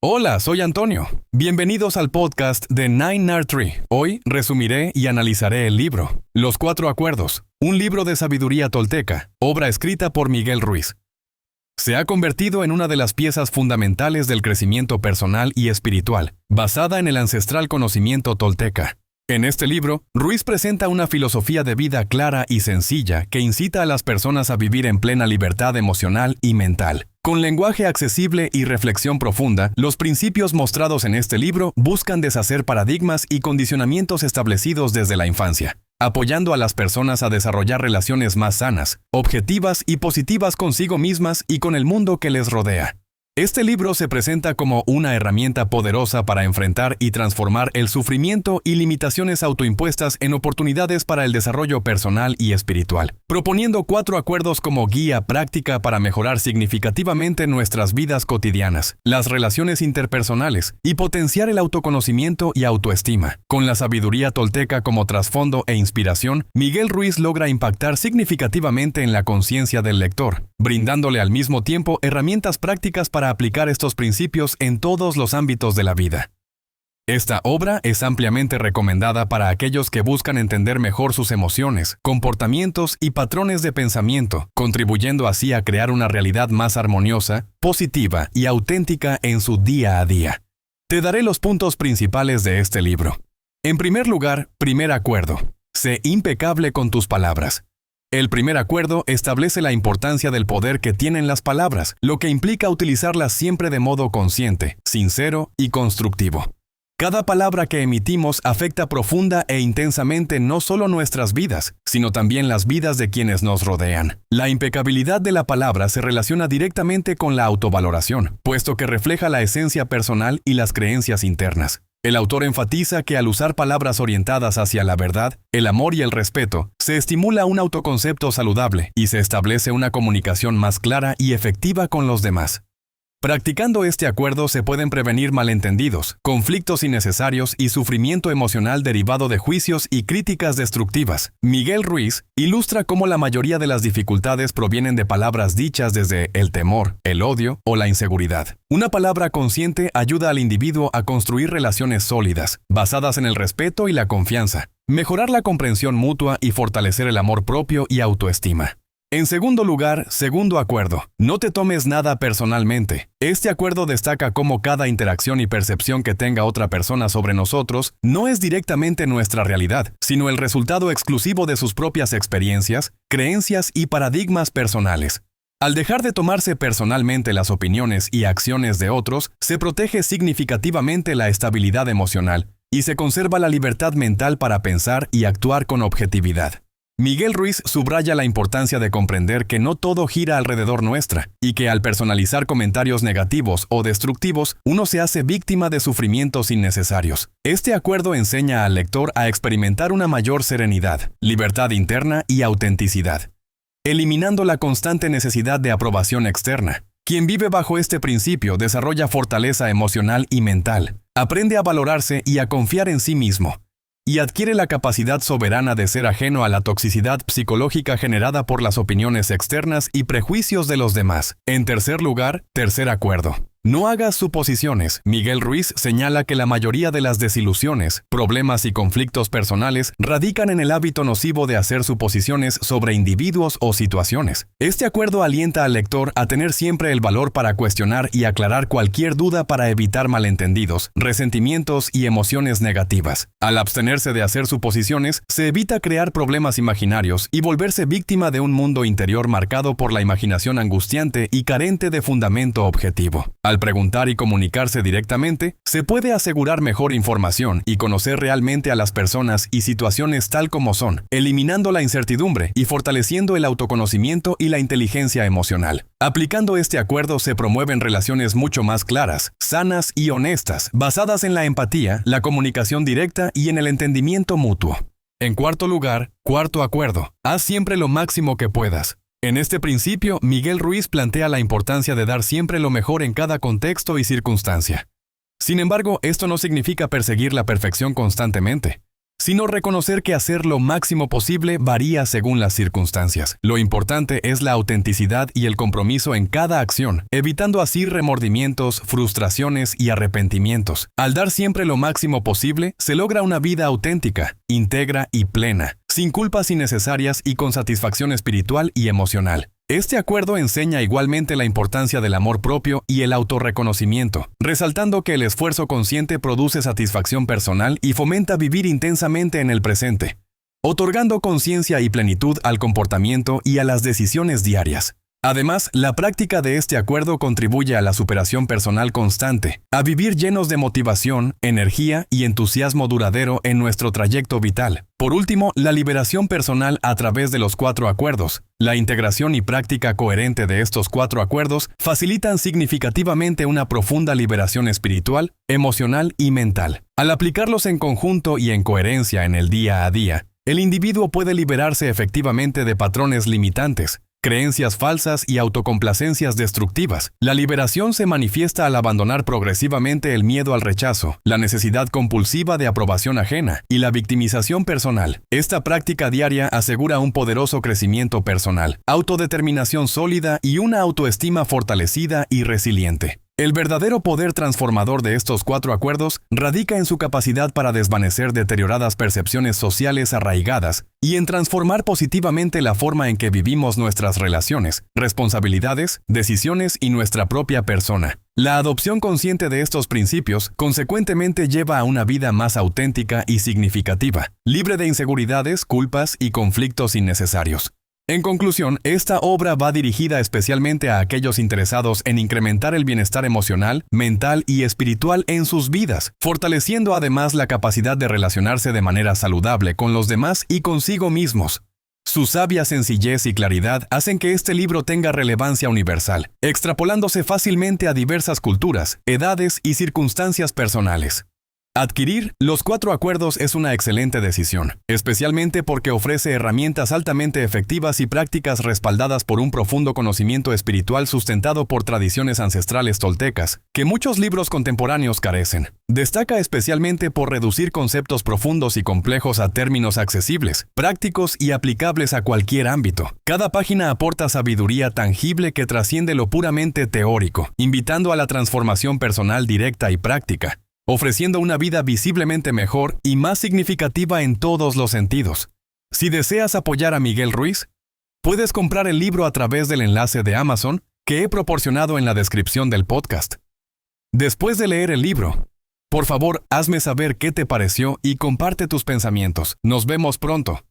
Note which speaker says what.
Speaker 1: Hola, soy Antonio. Bienvenidos al podcast de Nine Nard Tree. Hoy resumiré y analizaré el libro Los Cuatro Acuerdos, un libro de sabiduría tolteca, obra escrita por Miguel Ruiz. Se ha convertido en una de las piezas fundamentales del crecimiento personal y espiritual, basada en el ancestral conocimiento tolteca. En este libro, Ruiz presenta una filosofía de vida clara y sencilla que incita a las personas a vivir en plena libertad emocional y mental. Con lenguaje accesible y reflexión profunda, los principios mostrados en este libro buscan deshacer paradigmas y condicionamientos establecidos desde la infancia, apoyando a las personas a desarrollar relaciones más sanas, objetivas y positivas consigo mismas y con el mundo que les rodea. Este libro se presenta como una herramienta poderosa para enfrentar y transformar el sufrimiento y limitaciones autoimpuestas en oportunidades para el desarrollo personal y espiritual, proponiendo 4 acuerdos como guía práctica para mejorar significativamente nuestras vidas cotidianas, las relaciones interpersonales y potenciar el autoconocimiento y autoestima. Con la sabiduría tolteca como trasfondo e inspiración, Miguel Ruiz logra impactar significativamente en la conciencia del lector, brindándole al mismo tiempo herramientas prácticas para aplicar estos principios en todos los ámbitos de la vida. Esta obra es ampliamente recomendada para aquellos que buscan entender mejor sus emociones, comportamientos y patrones de pensamiento, contribuyendo así a crear una realidad más armoniosa, positiva y auténtica en su día a día. Te daré los puntos principales de este libro. En primer lugar, primer acuerdo. Sé impecable con tus palabras. El primer acuerdo establece la importancia del poder que tienen las palabras, lo que implica utilizarlas siempre de modo consciente, sincero y constructivo. Cada palabra que emitimos afecta profunda e intensamente no solo nuestras vidas, sino también las vidas de quienes nos rodean. La impecabilidad de la palabra se relaciona directamente con la autovaloración, puesto que refleja la esencia personal y las creencias internas. El autor enfatiza que al usar palabras orientadas hacia la verdad, el amor y el respeto, se estimula un autoconcepto saludable y se establece una comunicación más clara y efectiva con los demás. Practicando este acuerdo se pueden prevenir malentendidos, conflictos innecesarios y sufrimiento emocional derivado de juicios y críticas destructivas. Miguel Ruiz ilustra cómo la mayoría de las dificultades provienen de palabras dichas desde el temor, el odio o la inseguridad. Una palabra consciente ayuda al individuo a construir relaciones sólidas, basadas en el respeto y la confianza, mejorar la comprensión mutua y fortalecer el amor propio y autoestima. En segundo lugar, segundo acuerdo. No te tomes nada personalmente. Este acuerdo destaca cómo cada interacción y percepción que tenga otra persona sobre nosotros no es directamente nuestra realidad, sino el resultado exclusivo de sus propias experiencias, creencias y paradigmas personales. Al dejar de tomarse personalmente las opiniones y acciones de otros, se protege significativamente la estabilidad emocional y se conserva la libertad mental para pensar y actuar con objetividad. Miguel Ruiz subraya la importancia de comprender que no todo gira alrededor nuestra y que al personalizar comentarios negativos o destructivos, uno se hace víctima de sufrimientos innecesarios. Este acuerdo enseña al lector a experimentar una mayor serenidad, libertad interna y autenticidad, eliminando la constante necesidad de aprobación externa. Quien vive bajo este principio desarrolla fortaleza emocional y mental, aprende a valorarse y a confiar en sí mismo, y adquiere la capacidad soberana de ser ajeno a la toxicidad psicológica generada por las opiniones externas y prejuicios de los demás. En tercer lugar, tercer acuerdo. No hagas suposiciones. Miguel Ruiz señala que la mayoría de las desilusiones, problemas y conflictos personales radican en el hábito nocivo de hacer suposiciones sobre individuos o situaciones. Este acuerdo alienta al lector a tener siempre el valor para cuestionar y aclarar cualquier duda para evitar malentendidos, resentimientos y emociones negativas. Al abstenerse de hacer suposiciones, se evita crear problemas imaginarios y volverse víctima de un mundo interior marcado por la imaginación angustiante y carente de fundamento objetivo. Al preguntar y comunicarse directamente, se puede asegurar mejor información y conocer realmente a las personas y situaciones tal como son, eliminando la incertidumbre y fortaleciendo el autoconocimiento y la inteligencia emocional. Aplicando este acuerdo se promueven relaciones mucho más claras, sanas y honestas, basadas en la empatía, la comunicación directa y en el entendimiento mutuo. En cuarto lugar, cuarto acuerdo. Haz siempre lo máximo que puedas. En este principio, Miguel Ruiz plantea la importancia de dar siempre lo mejor en cada contexto y circunstancia. Sin embargo, esto no significa perseguir la perfección constantemente. sino reconocer que hacer lo máximo posible varía según las circunstancias. Lo importante es la autenticidad y el compromiso en cada acción, evitando así remordimientos, frustraciones y arrepentimientos. Al dar siempre lo máximo posible, se logra una vida auténtica, íntegra y plena, sin culpas innecesarias y con satisfacción espiritual y emocional. Este acuerdo enseña igualmente la importancia del amor propio y el autorreconocimiento, resaltando que el esfuerzo consciente produce satisfacción personal y fomenta vivir intensamente en el presente, otorgando conciencia y plenitud al comportamiento y a las decisiones diarias. Además, la práctica de este acuerdo contribuye a la superación personal constante, a vivir llenos de motivación, energía y entusiasmo duradero en nuestro trayecto vital. Por último, la liberación personal a través de los 4 acuerdos. La integración y práctica coherente de estos 4 acuerdos facilitan significativamente una profunda liberación espiritual, emocional y mental. Al aplicarlos en conjunto y en coherencia en el día a día, el individuo puede liberarse efectivamente de patrones limitantes, creencias falsas y autocomplacencias destructivas. La liberación se manifiesta al abandonar progresivamente el miedo al rechazo, la necesidad compulsiva de aprobación ajena y la victimización personal. Esta práctica diaria asegura un poderoso crecimiento personal, autodeterminación sólida y una autoestima fortalecida y resiliente. El verdadero poder transformador de estos 4 acuerdos radica en su capacidad para desvanecer deterioradas percepciones sociales arraigadas y en transformar positivamente la forma en que vivimos nuestras relaciones, responsabilidades, decisiones y nuestra propia persona. La adopción consciente de estos principios, consecuentemente, lleva a una vida más auténtica y significativa, libre de inseguridades, culpas y conflictos innecesarios. En conclusión, esta obra va dirigida especialmente a aquellos interesados en incrementar el bienestar emocional, mental y espiritual en sus vidas, fortaleciendo además la capacidad de relacionarse de manera saludable con los demás y consigo mismos. Su sabia sencillez y claridad hacen que este libro tenga relevancia universal, extrapolándose fácilmente a diversas culturas, edades y circunstancias personales. Adquirir los 4 acuerdos es una excelente decisión, especialmente porque ofrece herramientas altamente efectivas y prácticas respaldadas por un profundo conocimiento espiritual sustentado por tradiciones ancestrales toltecas, que muchos libros contemporáneos carecen. Destaca especialmente por reducir conceptos profundos y complejos a términos accesibles, prácticos y aplicables a cualquier ámbito. Cada página aporta sabiduría tangible que trasciende lo puramente teórico, invitando a la transformación personal directa y práctica, ofreciendo una vida visiblemente mejor y más significativa en todos los sentidos. Si deseas apoyar a Miguel Ruiz, puedes comprar el libro a través del enlace de Amazon que he proporcionado en la descripción del podcast. Después de leer el libro, por favor, hazme saber qué te pareció y comparte tus pensamientos. Nos vemos pronto.